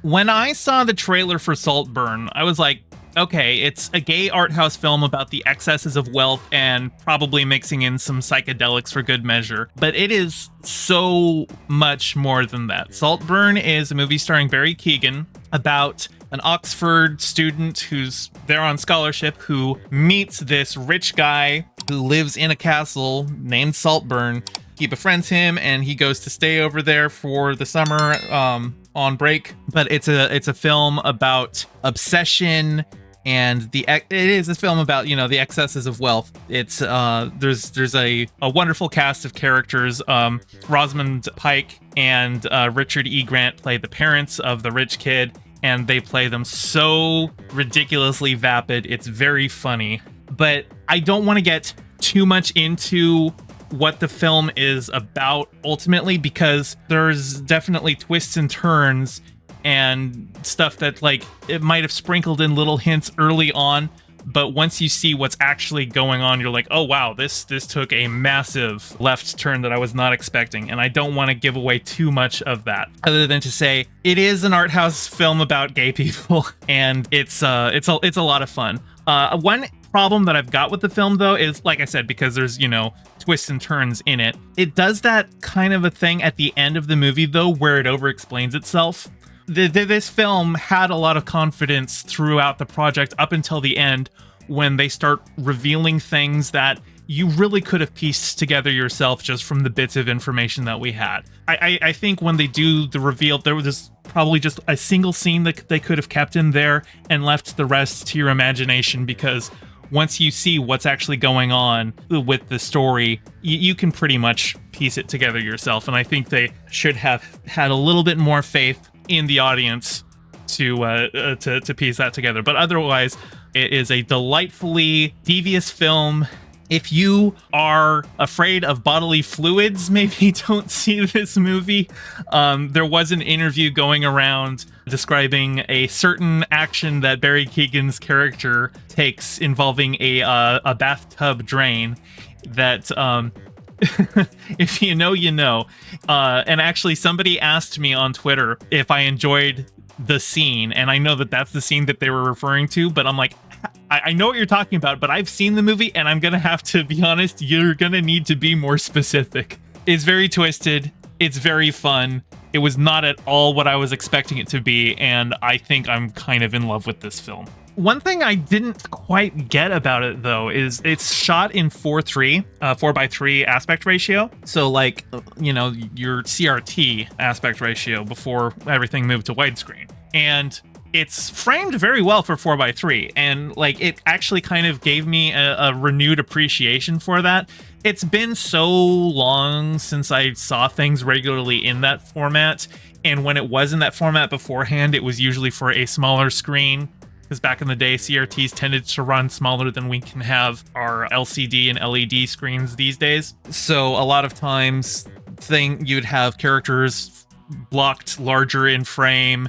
When I saw the trailer for Saltburn, I was like, okay, it's a gay art house film about the excesses of wealth and probably mixing in some psychedelics for good measure. But it is so much more than that. Saltburn is a movie starring Barry Keoghan about an Oxford student who's there on scholarship who meets this rich guy who lives in a castle named Saltburn. He befriends him and he goes to stay over there for the summer on break. But it's a film about obsession, and it is a film about, you know, the excesses of wealth. It's there's a wonderful cast of characters. Rosamund Pike and Richard E. Grant play the parents of the rich kid, and they play them so ridiculously vapid. It's very funny. But I don't want to get too much into what the film is about ultimately, because there's definitely twists and turns and stuff that, like, it might have sprinkled in little hints early on, but once you see what's actually going on, you're like, oh wow, this took a massive left turn that I was not expecting. And I don't want to give away too much of that, other than to say it is an art house film about gay people, and it's a lot of fun. One problem that I've got with the film, though, is, like I said, because there's, you know, twists and turns in it, it does that kind of a thing at the end of the movie, though, where it over-explains itself. This film had a lot of confidence throughout the project up until the end, when they start revealing things that you really could have pieced together yourself just from the bits of information that we had. I think when they do the reveal, there was probably just a single scene that they could have kept in there and left the rest to your imagination, because once you see what's actually going on with the story, you can pretty much piece it together yourself. And I think they should have had a little bit more faith in the audience to piece that together. But otherwise, it is a delightfully devious film. If you are afraid of bodily fluids, maybe don't see this movie. There was an interview going around describing a certain action that Barry Keoghan's character takes involving a bathtub drain that, if you know, you know. And actually, somebody asked me on Twitter if I enjoyed the scene, and I know that that's the scene that they were referring to, but I'm like, I know what you're talking about, but I've seen the movie, and I'm gonna have to be honest, you're gonna need to be more specific. It's very twisted, it's very fun, it was not at all what I was expecting it to be, and I think I'm kind of in love with this film. One thing I didn't quite get about it, though, is it's shot in 4:3 aspect ratio. So, like, you know, your CRT aspect ratio before everything moved to widescreen. And it's framed very well for 4:3. And, like, it actually kind of gave me a renewed appreciation for that. It's been so long since I saw things regularly in that format. And when it was in that format beforehand, it was usually for a smaller screen. Because back in the day, CRTs tended to run smaller than we can have our LCD and LED screens these days. So a lot of times, you'd have characters blocked larger in frame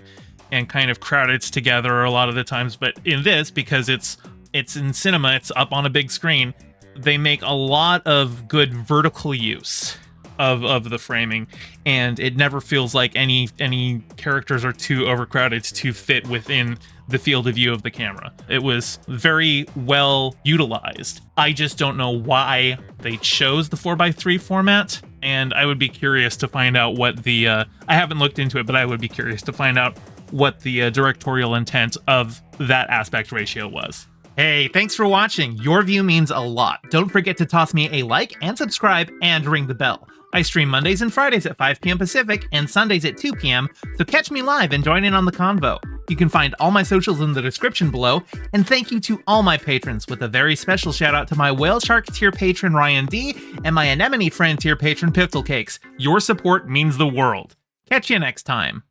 and kind of crowded together a lot of the times. But in this, because it's in cinema, it's up on a big screen, they make a lot of good vertical use of the framing, and it never feels like any characters are too overcrowded to fit within the field of view of the camera. It was very well utilized. I just don't know why they chose the 4:3 format, and I would be curious to find out what the I haven't looked into it, but I would be curious to find out what the directorial intent of that aspect ratio was. Hey, thanks for watching. Your view means a lot. Don't forget to toss me a like and subscribe and ring the bell. I stream Mondays and Fridays at 5 p.m. Pacific and Sundays at 2 p.m., so catch me live and join in on the convo. You can find all my socials in the description below, and thank you to all my patrons, with a very special shout out to my Whale Shark tier patron Ryan D and my Anemone friend tier patron Pistol Cakes. Your support means the world. Catch you next time.